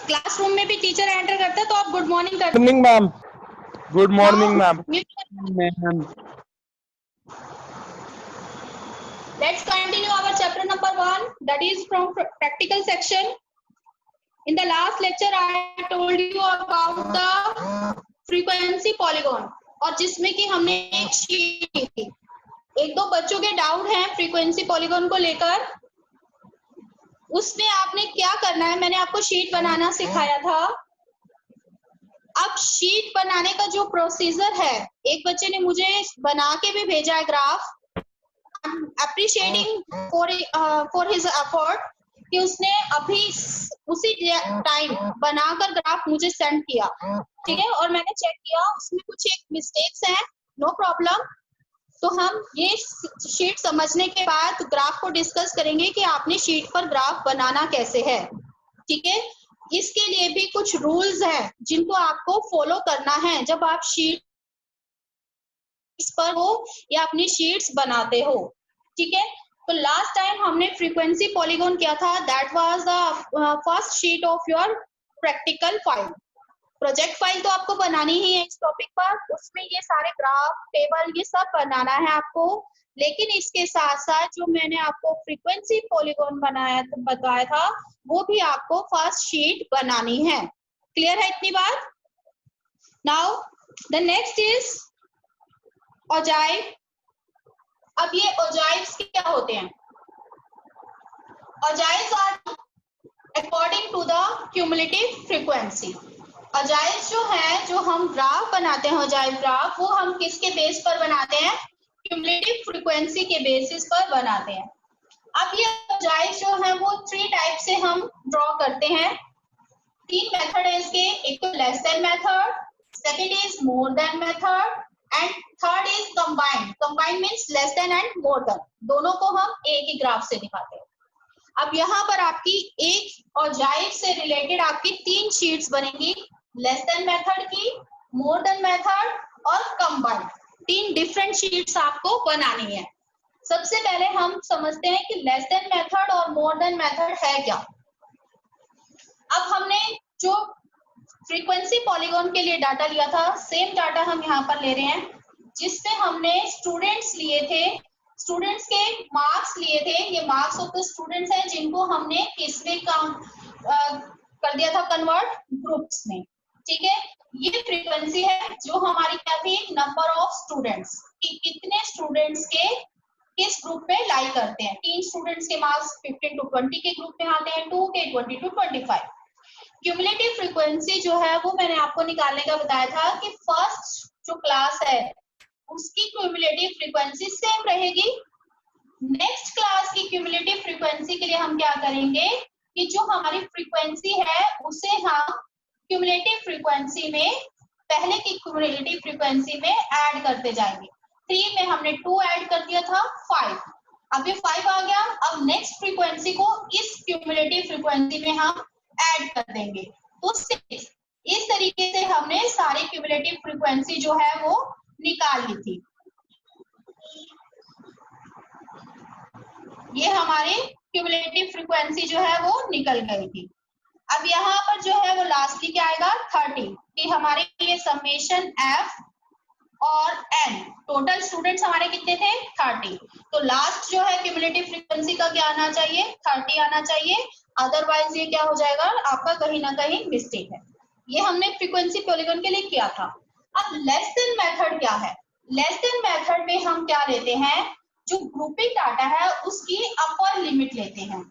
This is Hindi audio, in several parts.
क्लासरूम में भी टीचर एंटर करता है तो आप गुड मॉर्निंग करते morning ma'am. Good morning ma'am. Let's continue our chapter number 1, that is from practical section. In the last lecture I told you about the frequency polygon, और जिसमें कि हमने एक शीट थी। एक दो बच्चों के डाउट हैं फ्रीक्वेंसी पॉलीगॉन को लेकर। उसमें आपने क्या करना है, मैंने आपको शीट बनाना सिखाया था। अब शीट बनाने का जो प्रोसीजर है, एक बच्चे ने मुझे बना के भी भेजा है graph. appreciating for his effort कि उसने अभी उसी टाइम बनाकर ग्राफ मुझे सेंड किया, ठीक है। और मैंने चेक किया, उसमें कुछ एक मिस्टेक्स हैं, नो प्रॉब्लम। तो हम ये शीट समझने के बाद ग्राफ को डिस्कस करेंगे कि आपने शीट पर ग्राफ बनाना कैसे है, ठीक है। इसके लिए भी कुछ रूल्स हैं जिनको आपको फॉलो करना है जब आप शीट पर हो या अपनी शीट्स बनाते हो, ठीक है। तो लास्ट टाइम हमने फ्रीक्वेंसी पॉलीगॉन किया था, that was the first sheet of your practical file. Project file तो आपको बनानी ही है इस टॉपिक पर, उसमें ये सारे ग्राफ टेबल ये सब बनाना है आपको। लेकिन इसके साथ साथ जो मैंने आपको फ्रीक्वेंसी पॉलीगॉन बताया था वो भी आपको फर्स्ट शीट बनानी है। क्लियर है इतनी बात? Now the next is ogive. अब ये ओजाइव्स क्या होते हैं? Ogives are according to the cumulative frequency. Ogives जो है, जो हम ग्राफ बनाते हैं ओजाइव ग्राफ, वो हम किसके बेस पर बनाते हैं? क्यूमुलेटिव फ्रीक्वेंसी के बेसिस पर बनाते हैं। अब ये ओजाइव्स जो है वो 3 टाइप से हम ड्रॉ करते हैं। 3 मेथड है इसके, एक तो less than method, second is more than method and third is combined. Combined means less than and more than, दोनों को हम एक ही ग्राफ से दिखाते हैं। अब यहाँ पर आपकी एक ओजाइव से रिलेटेड आपकी 3 शीट्स बनेंगी, लेस देन मेथड की, मोर देन मेथड और कंबाइंड। 3 डिफरेंट शीट्स आपको बनानी है। सबसे पहले हम समझते हैं कि लेस देन मेथड और मोर देन मेथड है क्या। अब हमने जो फ्रीक्वेंसी पॉलीगॉन के लिए डाटा लिया था, सेम डाटा हम यहाँ पर ले रहे हैं, जिससे हमने स्टूडेंट्स लिए थे, स्टूडेंट्स के मार्क्स लिए थे। ये मार्क्स ऑफ द स्टूडेंट्स हैं जिनको हमने किसमें कर दिया था, कन्वर्ट ग्रुप्स में, ठीक है। ये फ्रीक्वेंसी है जो हमारी क्या थी, नंबर ऑफ स्टूडेंट्स, कि कितने स्टूडेंट्स के किस ग्रुप में लाई करते हैं। 3 स्टूडेंट्स के मार्क्स 15 to 20 के ग्रुप में आते हैं, 2 के 20 to 25। क्यूमुलेटिव फ्रीक्वेंसी जो है वो मैंने आपको निकालने का बताया था कि फर्स्ट जो क्लास है उसकी क्यूमुलेटिव फ्रीक्वेंसी सेम रहेगी। नेक्स्ट क्लास की क्यूमुलेटिव फ्रीक्वेंसी के लिए हम क्या करेंगे कि जो हमारी फ्रीक्वेंसी है उसे हम क्यूमुलेटिव फ्रीक्वेंसी में, पहले की क्यूमुलेटिव फ्रीक्वेंसी में ऐड करते जाएंगे। 3 में हमने 2 ऐड कर दिया था, 5। अब ये 5 आ गया। अब नेक्स्ट फ्रीक्वेंसी को इस क्यूमुलेटिव फ्रीक्वेंसी में हम ऐड कर देंगे, तो 6। इस तरीके से हमने सारी क्यूमुलेटिव फ्रीक्वेंसी जो है वो निकाल ली थी। ये हमारी क्यूमुलेटिव फ्रीक्वेंसी जो है वो निकल गई थी। अब यहाँ पर जो है वो लास्टली क्या आएगा, 30, कि हमारे ये समेशन f और n, टोटल स्टूडेंट्स हमारे कितने थे, 30। तो लास्ट जो है क्यूमुलेटिव फ्रीक्वेंसी का क्या आना चाहिए, 30 आना चाहिए, अदरवाइज ये क्या हो जाएगा आपका, कहीं ना कहीं मिस्टेक है। ये हमने फ्रीक्वेंसी पॉलीगॉन के लिए किया था। अब लेस देन मेथड क्या है? लेस देन मेथड में हम क्या लेते हैं, जो ग्रुपिंग डाटा है उसकी अपर लिमिट लेते हैं।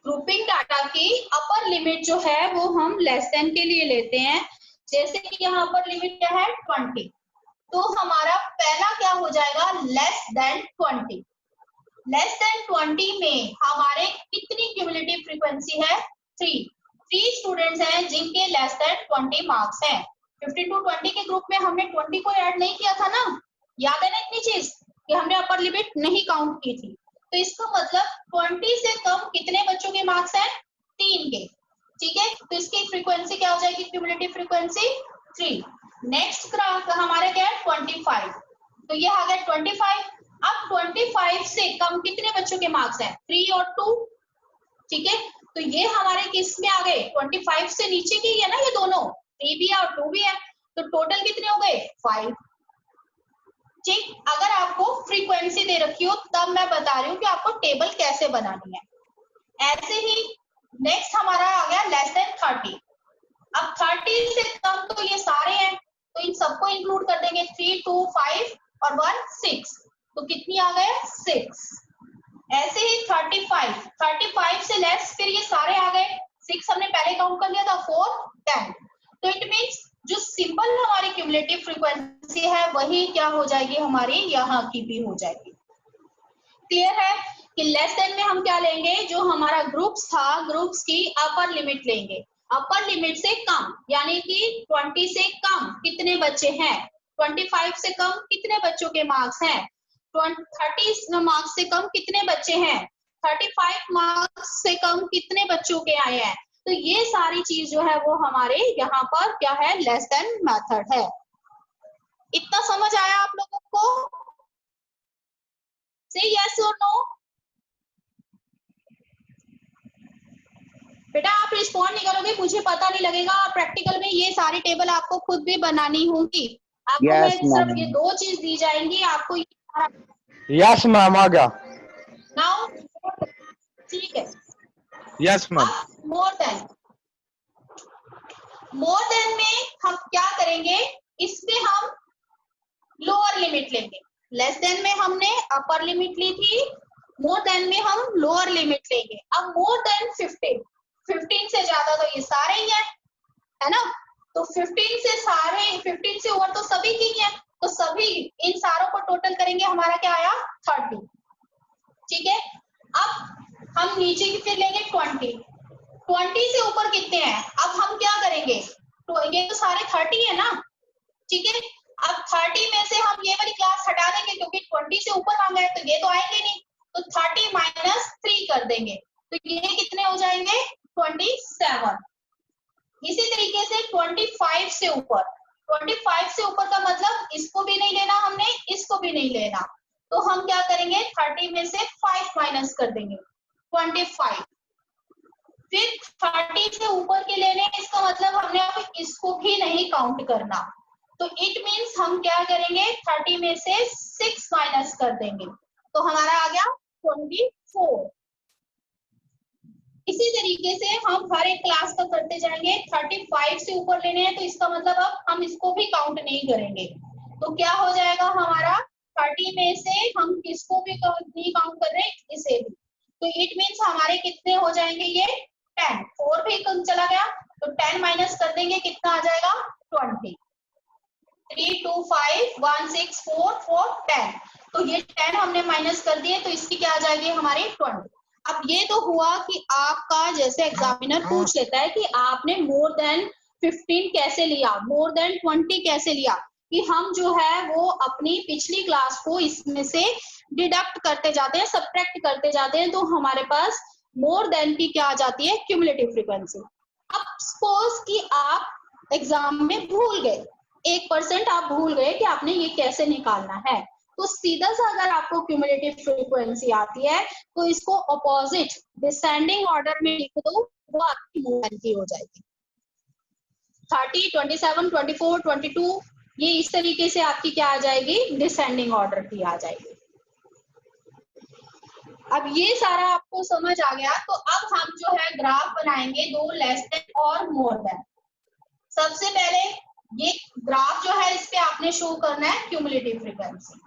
ग्रुपिंग डाटा की अपर लिमिट जो है वो हम लेस देन के लिए लेते हैं। जैसे कि यहाँ पर लिमिट क्या है, 20, तो हमारा पहला क्या हो जाएगा, लेस देन 20। लेस देन 20 में हमारे कितनी क्यूमुलेटिव फ्रीक्वेंसी है, 3 स्टूडेंट्स हैं जिनके लेस देन 20 मार्क्स हैं। 15 to 20 के ग्रुप में हमने 20 को ऐड नहीं किया था ना, याद है ना इतनी चीज कि हमने अपर लिमिट नहीं काउंट की थी। तो इसका मतलब 20 से कम कितने बच्चों के मार्क्स हैं, 3 के, ठीक है। तो इसकी फ्रीक्वेंसी क्या हो जाएगी, क्यूमुलेटिव फ्रीक्वेंसी 3। नेक्स्ट ग्राफ हमारा क्या है, 25। तो ये आ गया 25। अब 25 से कम कितने बच्चों के मार्क्स हैं? 3 और 2। ठीक है, तो ये हमारे किस में आ गए? 25 से नीचे की है ना ये दोनों, 3 भी है और 2 भी है, तो टोटल कितने हो गए? 5। ठीक, अगर आपको फ्रीक्वेंसी दे रखी हो तब मैं बता रही हूँ कि आपको टेबल कैसे बनानी है। ऐसे ही नेक्स्ट हमारा आ गया लेस देन 30। अब 30 से कम तो ये सारे हैं, तो इन सबको इंक्लूड कर देंगे। 3, 2, 5 और 1, 6, तो कितनी आ गए? 6। ऐसे ही 35 से लेस फिर ये सारे आ गए। 6 हमने पहले काउंट कर लिया था, 4, 10। तो इट मीन्स जो सिंपल हमारी क्यूमुलेटिव फ्रीक्वेंसी है वही क्या हो जाएगी? हमारी यहाँ की भी हो जाएगी। क्लियर है कि लेस देन में हम क्या लेंगे? जो हमारा ग्रुप्स था, ग्रुप्स की अपर लिमिट लेंगे। अपर लिमिट से कम यानी कि 20 से कम कितने बच्चे हैं? 25 से कम कितने बच्चों के मार्क्स हैं? 30 मार्क्स से कम कितने बच्चे हैं? 35 मार्क्स से कम कितने बच्चों के आए हैं? तो ये सारी चीज जो है वो हमारे यहाँ पर क्या है? लेस देन मेथड है। इतना समझ आया आप लोगों को? से यस और नो? बेटा आप रिस्पॉन्ड नहीं करोगे, मुझे पता नहीं लगेगा। और प्रैक्टिकल में ये सारी टेबल आपको खुद भी बनानी होगी। आपको Yes, मैं सिर्फ ma'am. ये 2 चीज दी जाएंगी, आपको Yes, ma'am. आ गया। नाउ ठीक है। Yes, ma'am. अब मोर देन में हम क्या करेंगे? इसमें हम लोअर लिमिट लेंगे। लेस देन में हमने अपर लिमिट ली थी, मोर देन में हम लोअर लिमिट लेंगे। अब मोर देन 15 से ज्यादा तो ये सारे ही है ना? तो 15 से सारे 15 से ओवर तो सभी की है, तो सभी इन सारों को टोटल करेंगे, हमारा क्या आया? 30। ठीक है, अब हम नीचे की फिर लेंगे 20 से ऊपर कितने हैं? अब हम क्या करेंगे? तो ये तो सारे 30 है ना? ठीक है, अब 30 में से हम ये वाली क्लास हटा देंगे क्योंकि 20 से ऊपर आ गए तो ये तो आएंगे नहीं, तो 30 माइनस 3 कर देंगे, तो ये कितने हो जाएंगे? 27। इसी तरीके से 25 से ऊपर, 25 से ऊपर का मतलब इसको भी नहीं लेना हमने, इसको भी नहीं लेना, तो हम क्या करेंगे? 30 में से 5 माइनस कर देंगे, 25। फिर 30 से ऊपर के लेने, इसका मतलब हमने अब इसको भी नहीं काउंट करना, तो इट मीन्स हम क्या करेंगे? 30 में से 6 माइनस कर देंगे, तो हमारा आ गया 24। इसी तरीके से हम हर एक क्लास का करते जाएंगे। 35 से ऊपर लेने हैं तो इसका मतलब अब हम इसको भी काउंट नहीं करेंगे, तो क्या हो जाएगा हमारा? 30 में से हम किसको भी नहीं काउंट कर रहे, इसे भी, तो इट मीन्स हमारे कितने हो जाएंगे? ये 10। 4 भी चला गया, तो 10 माइनस कर देंगे, कितना आ जाएगा? 20। 3, 2, 5, 1, 6, 4, 4, 10, तो ये 10 हमने माइनस कर दिए, तो इसकी क्या आ जाएगी? हमारी 20। अब ये तो हुआ कि आपका जैसे एग्जामिनर पूछ लेता है कि आपने मोर देन 15 कैसे लिया, मोर देन 20 कैसे लिया, कि हम जो है वो अपनी पिछली क्लास को इसमें से डिडक्ट करते जाते हैं, सब्ट्रैक्ट करते जाते हैं, तो हमारे पास मोर देन की क्या आ जाती है? Cumulative frequency. अब सपोज कि आप एग्जाम में भूल गए, 1% आप भूल गए कि आपने ये कैसे निकालना है, तो सीधा सा अगर आपको क्यूमुलेटिव फ्रीक्वेंसी आती है तो इसको ऑपोजिट डिसेंडिंग ऑर्डर में लिख दो, वो आपकी मोर की हो जाएगी। 30, 27, 24, 22, ये इस तरीके से आपकी क्या आ जाएगी? डिसेंडिंग ऑर्डर की आ जाएगी। अब ये सारा आपको समझ आ गया, तो अब हम जो है ग्राफ बनाएंगे दो लेस देन और मोर देन। सबसे पहले ये ग्राफ जो है इस पे आपने शो करना है क्यूमुलेटिव फ्रीक्वेंसी।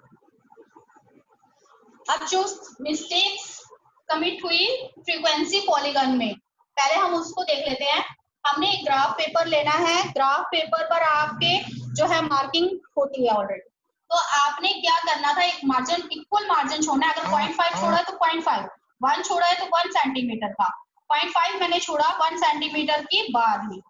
अब जो मिस्टेक्स कमिट हुई फ्रीक्वेंसी पॉलीगन में, पहले हम उसको देख लेते हैं। हमने एक ग्राफ पेपर लेना है, ग्राफ पेपर पर आपके जो है मार्किंग होती है ऑलरेडी, तो आपने क्या करना था? एक मार्जिन, इक्वल मार्जिन छोड़ना है। अगर 0.5 छोड़ा है तो 0.5, 1 छोड़ा है तो 1 सेंटीमीटर का, 0.5 मैंने छोड़ा 1 सेंटीमीटर की बार ली,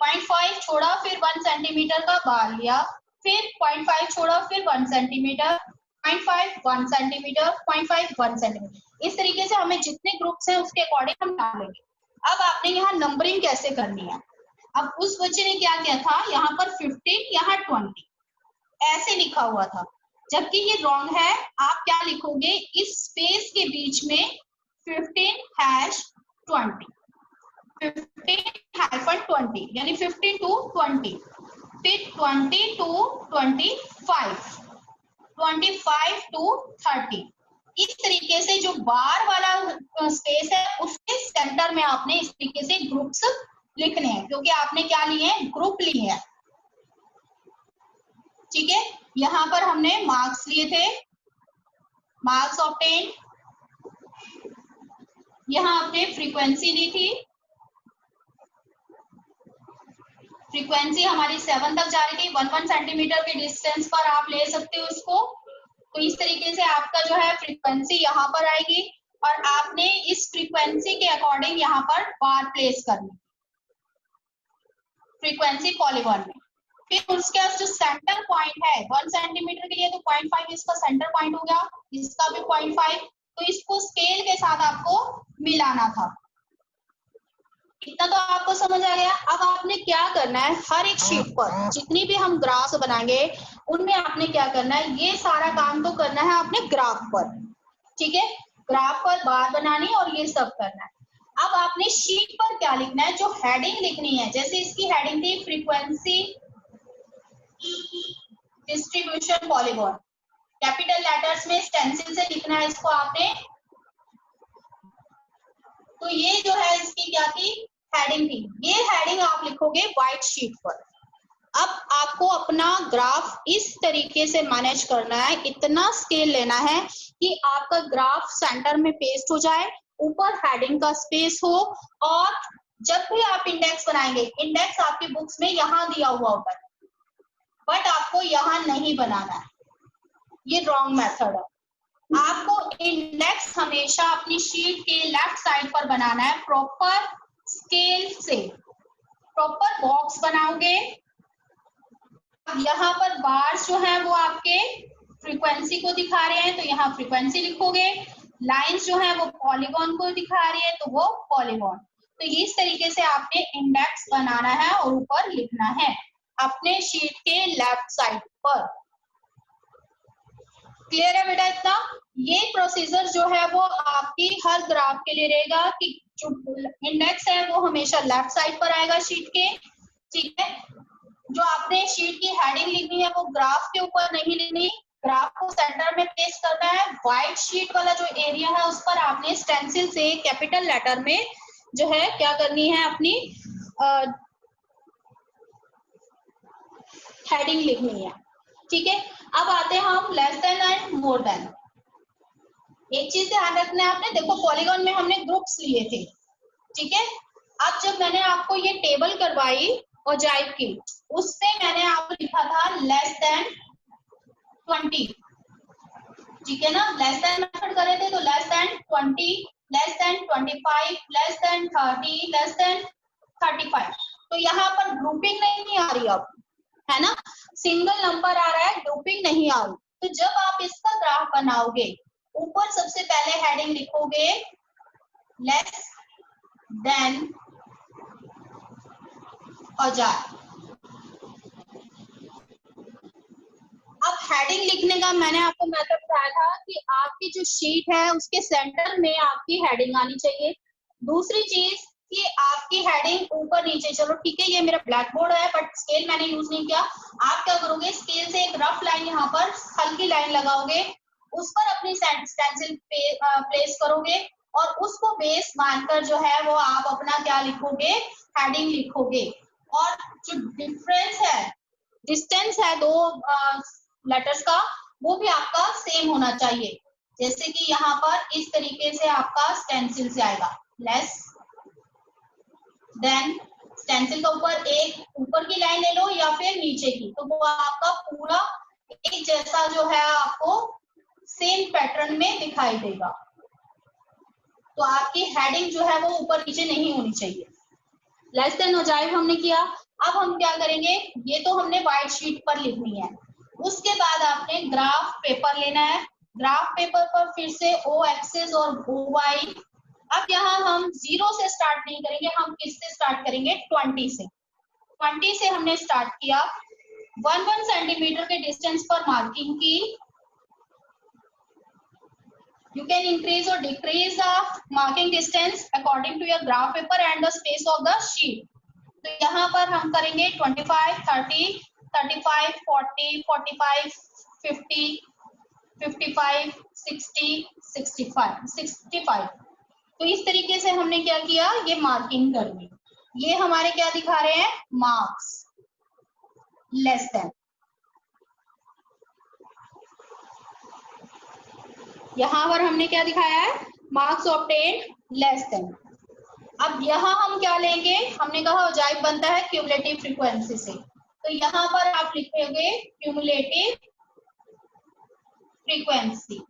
0.5 छोड़ा फिर 1 सेंटीमीटर का बार लिया, फिर 0.5 छोड़ा फिर 1 सेंटीमीटर, 0.5 1 सेंटीमीटर, 0.5 1 सेंटीमीटर। इस तरीके से हमें जितने ग्रुप्स हैं उसके अकॉर्डिंग हम डालेंगे। अब आपने यहाँ नंबरिंग कैसे करनी है? अब उस बच्चे ने क्या किया था, यहाँ पर 15, यहाँ 20 ऐसे लिखा हुआ था, जबकि ये रॉन्ग है। आप क्या लिखोगे, इस स्पेस के बीच में 15-20, 15-20 यानी 15 to 20, फिर 20 to 25, 25 to 30। इस तरीके से जो बार वाला स्पेस है उसके सेंटर में आपने इस तरीके से ग्रुप्स लिखने हैं, क्योंकि आपने क्या लिए हैं, ग्रुप लिए हैं। ठीक है, यहाँ पर हमने मार्क्स लिए थे, मार्क्स ऑब्टेन। यहाँ आपने फ्रीक्वेंसी ली थी, फ्रीक्वेंसी हमारी 7 तक जा रही थी। 1 सेंटीमीटर के डिस्टेंस पर आप ले सकते हो इसको। तो इस तरीके से आपका जो है फ्रीक्वेंसी यहाँ पर आएगी और आपने इस फ्रीक्वेंसी के अकॉर्डिंग यहाँ पर बार प्लेस करनी, फ्रीक्वेंसी पॉलीगॉन में। फिर उसके जो सेंटर पॉइंट है 1 सेंटीमीटर के लिए तो 0.5 इसका सेंटर पॉइंट हो गया, इसका भी 0.5। तो इसको स्केल के साथ आपको मिलाना था। इतना तो आपको समझ आ गया। अब आपने क्या करना है, हर एक शीट पर जितनी भी हम ग्राफ्स बनाएंगे उनमें आपने क्या करना है, ये सारा काम तो करना है आपने ग्राफ पर। ठीक है, ग्राफ पर बार बनानी और ये सब करना है। अब आपने शीट पर क्या लिखना है, जो हेडिंग लिखनी है। जैसे इसकी हेडिंग थी frequency distribution polygon, capital letters में स्टेंसिल से लिखना है इसको आपने। तो ये जो है इसकी क्या थी, हेडिंग थी। ये हेडिंग आप लिखोगे व्हाइट शीट पर। अब आपको अपना ग्राफ इस तरीके से मैनेज करना है, इतना स्केल लेना है कि आपका ग्राफ सेंटर में पेस्ट हो जाए, ऊपर हेडिंग का स्पेस हो, और जब भी आप इंडेक्स बनाएंगे, इंडेक्स आपकी बुक्स में यहाँ दिया हुआ होता है, बट आपको यहाँ नहीं बनाना है, ये रॉन्ग मेथड है। आपको इंडेक्स हमेशा अपनी शीट के लेफ्ट साइड पर बनाना है, प्रॉपर स्केल से, प्रॉपर बॉक्स बनाओगे। यहाँ पर बार्स जो है वो आपके फ्रीक्वेंसी को दिखा रहे हैं, तो यहाँ फ्रीक्वेंसी लिखोगे। लाइंस जो है वो पॉलीगॉन को दिखा रही है, तो वो पॉलीगॉन। तो इस तरीके से आपने इंडेक्स बनाना है और ऊपर लिखना है अपने शीट के लेफ्ट साइड पर। क्लियर है बेटा इतना? ये प्रोसीजर जो है वो आपकी हर ग्राफ के लिए रहेगा कि जो इंडेक्स है वो हमेशा लेफ्ट साइड पर आएगा शीट के। ठीक है, जो आपने शीट की हेडिंग लिखनी है वो ग्राफ के ऊपर नहीं लिखनी, ग्राफ को सेंटर में प्लेस करना है। व्हाइट शीट वाला जो एरिया है उस पर आपने स्टेंसिल से कैपिटल लेटर में जो है क्या करनी है, अपनी हेडिंग लिखनी है। ठीक है, अब आते हैं हम less than and more than. एक चीज ध्यान रखना है आपने, देखो पॉलीगॉन में हमने ग्रुप्स लिए थे। ठीक है, अब जब मैंने आपको ये टेबल करवाई ओजाइव की, उससे मैंने आपको लिखा था लेस देन 20। ठीक है ना, लेस देन मेथड कर रहे थे तो less than 20, less than 25, less than 30, less than 35। तो यहाँ पर ग्रुपिंग नहीं आ रही अब, है ना, सिंगल नंबर आ रहा है, ग्रुपिंग नहीं आ रही। तो जब आप इसका ग्राफ बनाओगे, ऊपर सबसे पहले हेडिंग लिखोगे लेस देन औजार। अब हेडिंग लिखने का मैंने आपको मेथड बताया था कि आपकी जो शीट है उसके सेंटर में आपकी हेडिंग आनी चाहिए। दूसरी चीज कि आपकी हेडिंग ऊपर नीचे, चलो ठीक है ये मेरा ब्लैक बोर्ड है बट स्केल मैंने यूज नहीं किया। आप क्या करोगे, स्केल से एक रफ लाइन यहाँ पर हल्की लाइन लगाओगे, उस पर अपनी स्टेंसिल प्लेस करोगे और उसको बेस मानकर जो है वो आप अपना क्या लिखोगे, हेडिंग लिखोगे। और जो डिफरेंस है, डिस्टेंस है दो लेटर्स का, वो भी आपका सेम होना चाहिए। जैसे कि यहाँ पर इस तरीके से आपका स्टेंसिल से आएगा लेस देन, स्टेंसिल का ऊपर एक ऊपर की लाइन ले लो या फिर नीचे की, तो वो आपका पूरा एक जैसा जो है आपको सेम पैटर्न में दिखाई देगा। तो आपकी हेडिंग जो है वो ऊपर नीचे नहीं होनी चाहिए। लेस देन ओजाइव हमने किया। अब हम क्या करेंगे, ये तो हमने व्हाइट शीट पर लिखनी है। उसके बाद आपने ग्राफ पेपर लेना है। ग्राफ पेपर पर फिर से ओ एक्सिस और ओ वाई। अब यहाँ हम 0 से स्टार्ट नहीं करेंगे, हम किससे स्टार्ट करेंगे, 20 से। 20 से हमने स्टार्ट किया, 1 सेंटीमीटर के डिस्टेंस पर मार्किंग की। You can increase or decrease the marking distance according to your graph paper and the space of the sheet. तो यहाँ पर हम करेंगे 25, 30, 35, 40, 45, 50, 55, 60, 65, 65. तो इस तरीके से हमने क्या किया, ये मार्किंग कर ली. ये हमारे क्या दिखा रहे हैं, मार्क्स लेस देन. यहाँ पर हमने क्या दिखाया है, मार्क्स ऑब्टेन लेस देन. अब यहाँ हम क्या लेंगे, हमने कहा औजाइब बनता है क्यूमुलेटिव फ्रीक्वेंसी से, तो यहाँ पर आप लिखेंगे क्यूमुलेटिव फ्रीक्वेंसी.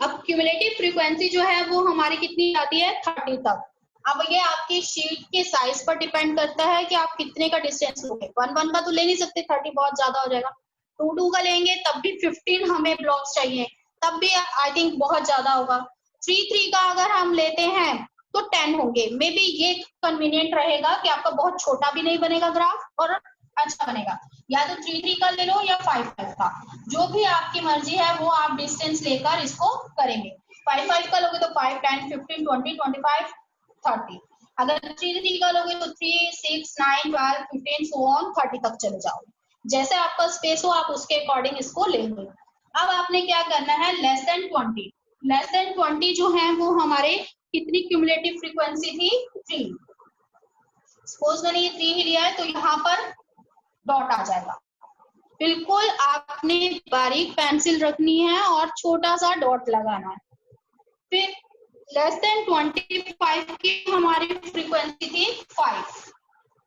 अब क्यूमुलेटिव फ्रीक्वेंसी जो है वो हमारी कितनी आती है, 30 तक. अब ये आपकी शीट के साइज पर डिपेंड करता है कि आप कितने का डिस्टेंस लोगे. 1-1 का तो ले नहीं सकते, 30 बहुत ज्यादा हो जाएगा. 2-2 का लेंगे तब भी 15 हमें ब्लॉक्स चाहिए, तब भी आई थिंक बहुत ज्यादा होगा. 3-3 का अगर हम लेते हैं तो 10 होंगे. मे बी ये कन्वीनियंट रहेगा कि आपका बहुत छोटा भी नहीं बनेगा ग्राफ और अच्छा बनेगा. या तो 3-3 का ले लो या 5-5 का, जो भी आपकी मर्जी है वो आप डिस्टेंस लेकर इसको करेंगे. 5-5 का लोगे तो 5, 10, 15, 20, 25, 30. अगर 3-3 का लोगे तो 3, 6, 9, 12, 15 so on 30 तक चले जाओ. जैसे आपका स्पेस हो आप उसके अकॉर्डिंग इसको लेंगे. अब आपने क्या करना है, लेस देन 20. लेस देन 20 जो है वो हमारे कितनी क्यूमुलेटिव फ्रीक्वेंसी थी, 3. सपोज मैंने ये 3 ही लिया है तो यहाँ पर डॉट आ जाएगा. बिल्कुल आपने बारीक पेंसिल रखनी है और छोटा सा डॉट लगाना है. फिर लेस देन 25 की हमारी फ्रीक्वेंसी थी 5.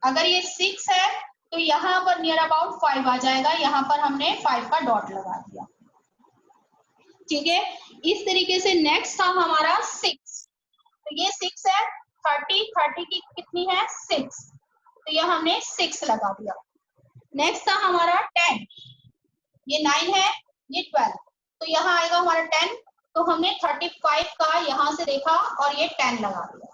अगर ये 6 है तो यहाँ पर नियर अबाउट 5 आ जाएगा. यहाँ पर हमने 5 का डॉट लगा दिया. ठीक है, इस तरीके से नेक्स्ट था हमारा 6. तो ये 6 है, 30 की कितनी है, 6. तो ये हमने 6 लगा दिया. नेक्स्ट था हमारा 10. ये 9 है, ये 12. तो यहाँ आएगा हमारा 10. तो हमने 35 का यहाँ से देखा और ये 10 लगा दिया.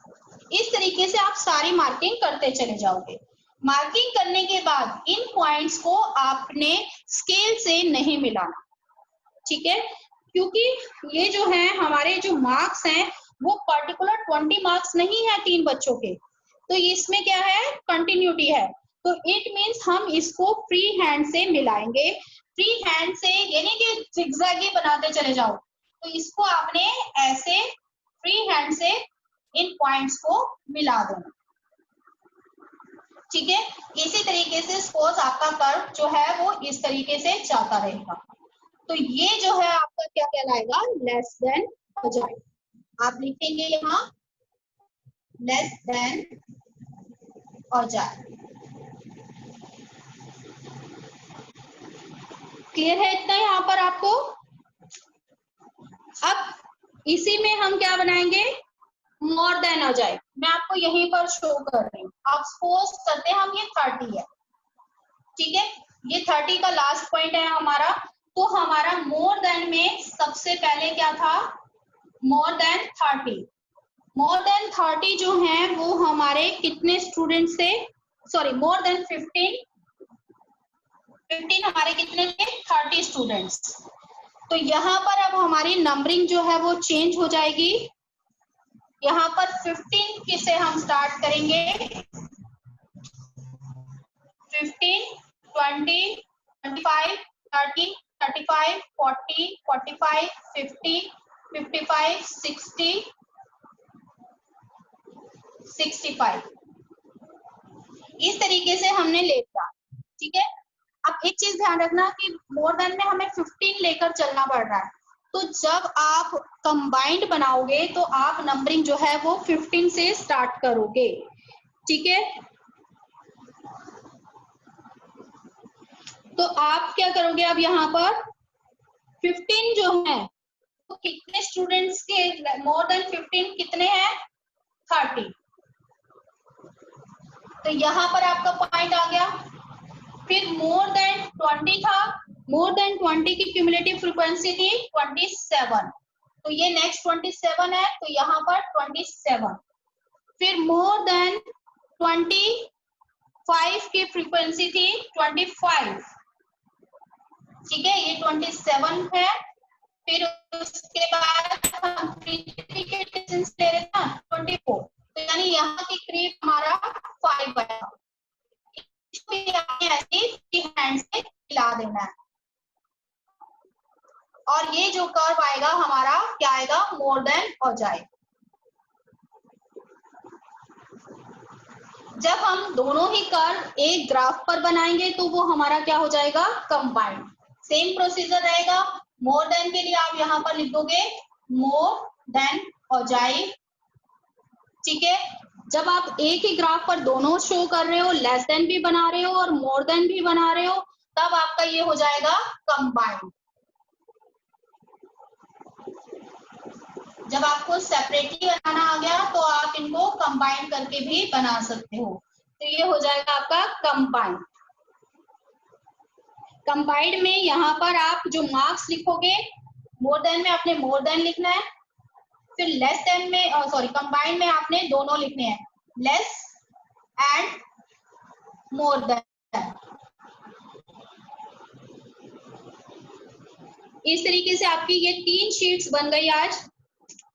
इस तरीके से आप सारी मार्किंग करते चले जाओगे. मार्किंग करने के बाद इन पॉइंट्स को आपने स्केल से नहीं मिलाना. ठीक है, क्योंकि ये जो है हमारे जो मार्क्स हैं वो पर्टिकुलर 20 मार्क्स नहीं है 3 बच्चों के. तो इसमें क्या है, कंटिन्यूटी है. तो इट मीन्स हम इसको फ्री हैंड से मिलाएंगे. फ्री हैंड से यानी कि जिगजैगी बनाते चले जाओ. तो इसको आपने ऐसे फ्री हैंड से इन पॉइंट्स को मिला देना. ठीक है, इसी तरीके से सपोज आपका कर्व जो है वो इस तरीके से जाता रहेगा. तो ये जो है आपका क्या कहलाएगा, लेस देन औजाइब. आप लिखेंगे यहाँ लेस देन औजाइब. क्लियर है इतना यहाँ पर आपको. अब इसी में हम क्या बनाएंगे, मोर देन औजाइब. मैं आपको यहीं पर शो कर रही हूँ. आप सपोज करते हैं हम ये 30 है. ठीक है, ये 30 का लास्ट पॉइंट है हमारा. तो हमारा मोर देन में सबसे पहले क्या था, मोर देन 30. मोर देन 30 जो है वो हमारे कितने स्टूडेंट से, सॉरी मोर देन 15 हमारे कितने थे, 30 स्टूडेंट्स. तो यहाँ पर अब हमारी नंबरिंग जो है वो चेंज हो जाएगी. यहाँ पर 15 से हम स्टार्ट करेंगे. 15, 20, 25, 30, 35, 40, 45, 50, 55, 60, 65. इस तरीके से हमने ले लिया. ठीक है, अब एक चीज ध्यान रखना कि मोर देन में हमें 15 लेकर चलना पड़ रहा है. तो जब आप कंबाइंड बनाओगे तो आप नंबरिंग जो है वो 15 से स्टार्ट करोगे. ठीक है, तो आप क्या करोगे, अब यहाँ पर 15 जो है तो कितने स्टूडेंट्स के, मोर देन 15 कितने हैं, 30. तो यहाँ पर आपका पॉइंट आ गया. फिर मोर देन 20 था. मोर देन 20 की क्यूमुलेटिव फ्रीक्वेंसी थी 27. तो ये नेक्स्ट 27 है. तो यहाँ पर 27. फिर मोर देन 25 की फ्रीक्वेंसी थी 25. ठीक है, ये 27 है। फिर उसके बाद हम प्रीफिकेट डिस्टेंस ले रहे हैं 24, तो यानी यहाँ के करीब हमारा 5 आएगा। इसको ऐसे फ्री हैंड से मिला देना है, और ये जो कर्व आएगा हमारा क्या आएगा, मोर देन हो जाए। जब हम दोनों ही कर्व एक ग्राफ पर बनाएंगे तो वो हमारा क्या हो जाएगा, कंबाइंड। सेम प्रोसीजर रहेगा। मोर देन के लिए आप यहाँ पर लिख दोगे मोर देन हो जाए। ठीक है, जब आप एक ही ग्राफ पर दोनों शो कर रहे हो, लेस देन भी बना रहे हो और मोर देन भी बना रहे हो, तब आपका ये हो जाएगा कंबाइंड। जब आपको सेपरेटली बनाना आ गया तो आप इनको कंबाइन करके भी बना सकते हो, तो ये हो जाएगा आपका कंबाइंड। कंबाइंड में यहाँ पर आप जो मार्क्स लिखोगे, मोर देन में आपने मोर देन लिखना है, फिर लेस देन में सॉरी कंबाइंड में आपने दोनों लिखने हैं, लेस एंड मोर देन। इस तरीके से आपकी ये 3 शीट्स बन गई आज।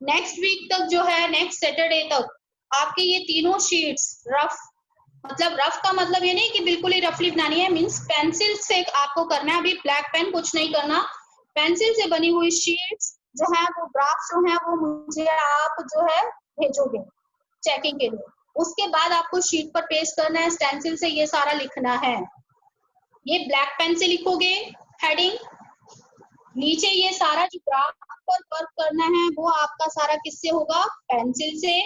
नेक्स्ट वीक तक जो है, नेक्स्ट सैटरडे तक आपकी ये तीनों शीट्स रफ, मतलब रफ का मतलब ये नहीं कि बिल्कुल ही रफली बनानी है, मींस पेंसिल से आपको करना है। अभी ब्लैक पेन कुछ नहीं करना, पेंसिल से बनी हुई शीट्स जो है वो ग्राफ जो है वो मुझे आप जो है भेजोगे चेकिंग के लिए। उसके बाद आपको शीट पर पेस्ट करना है, स्टेंसिल से ये सारा लिखना है। ये ब्लैक पेन से लिखोगे हेडिंग, नीचे ये सारा जो ग्राफ पर वर्क करना है वो आपका सारा किससे होगा, पेंसिल से।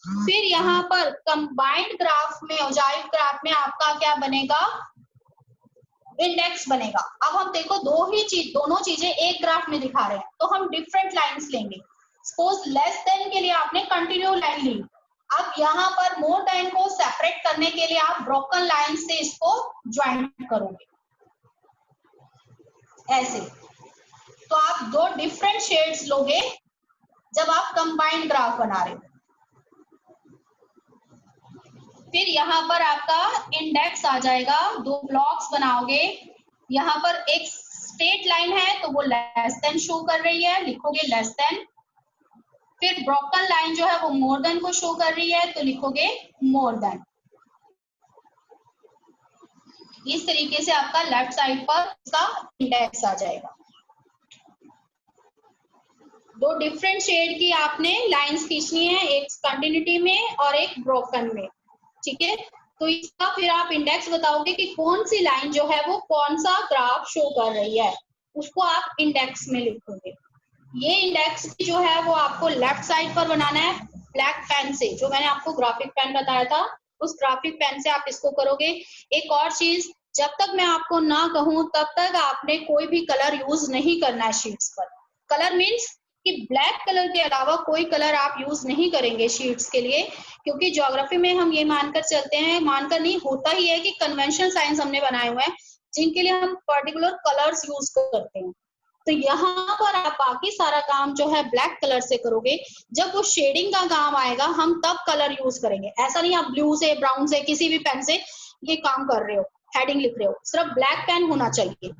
फिर यहाँ पर कंबाइंड ग्राफ में, ओजाइव ग्राफ में आपका क्या बनेगा, इंडेक्स बनेगा। अब हम देखो दोनों चीजें एक ग्राफ में दिखा रहे हैं, तो हम डिफरेंट लाइंस लेंगे। सपोज लेस देन के लिए आपने कंटिन्यू लाइन ली, अब यहाँ पर मोर देन को सेपरेट करने के लिए आप ब्रोकन लाइन से इसको ज्वाइन करोगे ऐसे। तो आप 2 डिफरेंट शेड्स लोगे जब आप कंबाइंड ग्राफ बना रहे हो। फिर यहाँ पर आपका इंडेक्स आ जाएगा, 2 ब्लॉक्स बनाओगे। यहाँ पर एक स्ट्रेट लाइन है तो वो लेस देन शो कर रही है, लिखोगे लेस देन। फिर ब्रोकन लाइन जो है वो मोर देन को शो कर रही है, तो लिखोगे मोर देन। इस तरीके से आपका लेफ्ट साइड पर इसका इंडेक्स आ जाएगा। 2 डिफरेंट शेड की आपने लाइंस खींचनी है, एक कंटिन्यूटी में और एक ब्रोकन में। ठीक है, तो इसका फिर आप इंडेक्स बताओगे कि कौन सी लाइन जो है वो कौन सा ग्राफ शो कर रही है, उसको आप इंडेक्स में लिखोगे। ये इंडेक्स जो है वो आपको लेफ्ट साइड पर बनाना है ब्लैक पेन से, जो मैंने आपको ग्राफिक पेन बताया था उस ग्राफिक पेन से आप इसको करोगे। एक और चीज, जब तक मैं आपको ना कहूं तब तक आपने कोई भी कलर यूज नहीं करना है शीट्स पर। कलर मीन्स कि ब्लैक कलर के अलावा कोई कलर आप यूज नहीं करेंगे शीट्स के लिए, क्योंकि ज्योग्राफी में हम ये मानकर चलते हैं, मानकर नहीं होता ही है कि कन्वेंशनल साइंस हमने बनाए हुए हैं जिनके लिए हम पर्टिकुलर कलर्स यूज करते हैं। तो यहाँ पर आप बाकी सारा काम जो है ब्लैक कलर से करोगे। जब वो शेडिंग का काम आएगा हम तब कलर यूज करेंगे। ऐसा नहीं आप ब्लू से, ब्राउन से, किसी भी पेन से ये काम कर रहे हो, हेडिंग लिख रहे हो, सिर्फ ब्लैक पेन होना चाहिए।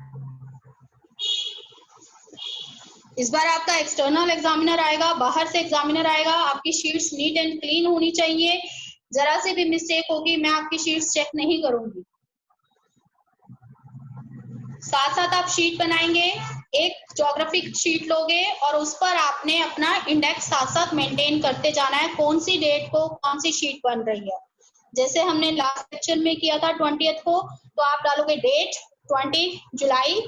इस बार आपका एक्सटर्नल एग्जामिनर आएगा, बाहर से एग्जामिनर आएगा, आपकी शीट्स नीट एंड क्लीन होनी चाहिए। जरा से भी मिस्टेक होगी मैं आपकी शीट्स चेक नहीं करूंगी। साथ साथ आप शीट बनाएंगे, एक ज्योग्राफिक शीट लोगे और उस पर आपने अपना इंडेक्स साथ साथ मेंटेन करते जाना है, कौन सी डेट को कौन सी शीट बन रही है। जैसे हमने लास्ट लेक्चर में किया था 20th को, तो आप डालोगे डेट 20 जुलाई।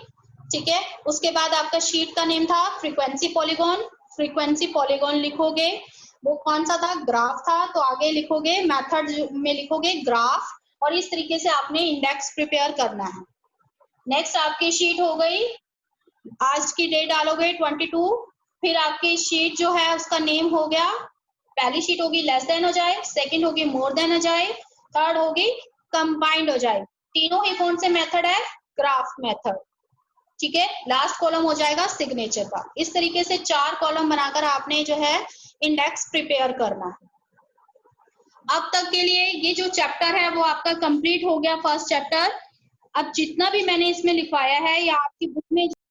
ठीक है, उसके बाद आपका शीट का नेम था फ्रीक्वेंसी पॉलीगॉन, फ्रीक्वेंसी पॉलीगॉन लिखोगे। वो कौन सा था, ग्राफ था, तो आगे लिखोगे मेथड में लिखोगे ग्राफ, और इस तरीके से आपने इंडेक्स प्रिपेयर करना है। नेक्स्ट आपकी शीट हो गई, आज की डेट डालोगे 22, फिर आपकी शीट जो है उसका नेम हो गया, पहली शीट होगी लेस देन हो जाए, सेकंड होगी मोर देन हो जाए, थर्ड होगी कंबाइंड हो जाए। तीनों ही कौन से मेथड है, ग्राफ मेथड। ठीक है, लास्ट कॉलम हो जाएगा सिग्नेचर का। इस तरीके से 4 कॉलम बनाकर आपने जो है इंडेक्स प्रिपेयर करना है। अब तक के लिए ये जो चैप्टर है वो आपका कंप्लीट हो गया, फर्स्ट चैप्टर। अब जितना भी मैंने इसमें लिखवाया है या आपकी बुक में